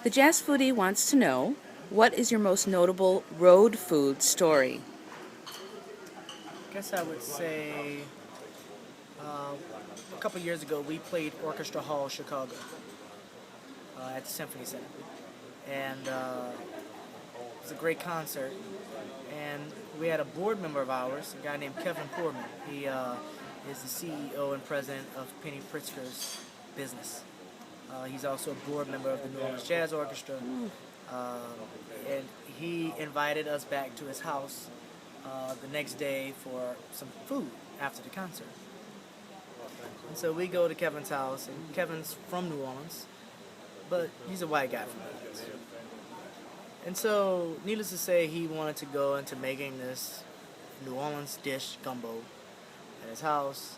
The Jazz Foodie wants to know, what is your most notable road food story? I guess I would say a couple years ago we played Orchestra Hall, Chicago, at the Symphony Center, and it was a great concert. And we had a board member of ours, a guy named Kevin Poorman. He is the CEO and president of Penny Pritzker's business. He's also a board member of the New Orleans Jazz Orchestra, um, and he invited us back to his house the next day for some food after the concert. And so we go to Kevin's house, and Kevin's from New Orleans, but he's a white guy from New Orleans. And so, needless to say, he wanted to go into making this New Orleans dish, gumbo, at his house.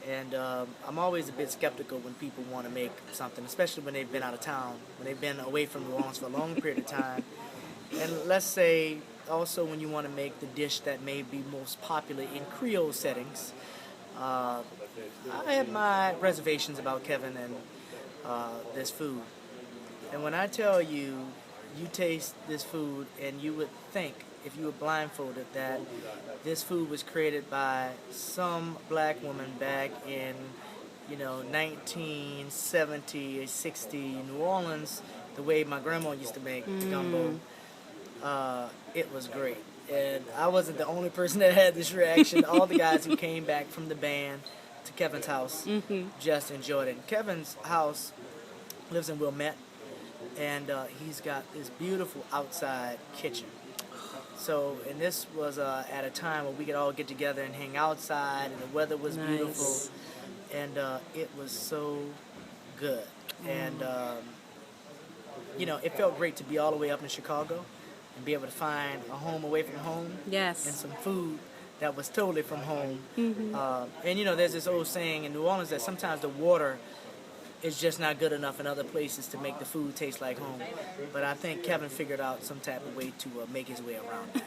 And I'm always a bit skeptical when people want to make something, especially when they've been out of town, when they've been away from New Orleans for a long period of time. And let's say also when you want to make the dish that may be most popular in Creole settings. I have my reservations about Kevin and this food. And when I tell you, you taste this food and you would think, if you were blindfolded, that this food was created by some black woman back in, 1970 or 60 New Orleans, the way my grandma used to make the gumbo. It was great. And I wasn't the only person that had this reaction. All the guys who came back from the band to Kevin's house just enjoyed it. Kevin's house lives in Wilmette, and he's got this beautiful outside kitchen. So, and this was at a time where we could all get together and hang outside, and the weather was beautiful, and it was so good. And, it felt great to be all the way up in Chicago and be able to find a home away from home. Yes. And some food that was totally from home. There's this old saying in New Orleans that sometimes the water is just not good enough in other places to make the food taste like home. But I think Kevin figured out some type of way to make his way around that.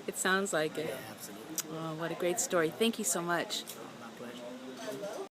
It sounds like it. Yeah, absolutely. Oh, what a great story. Thank you so much.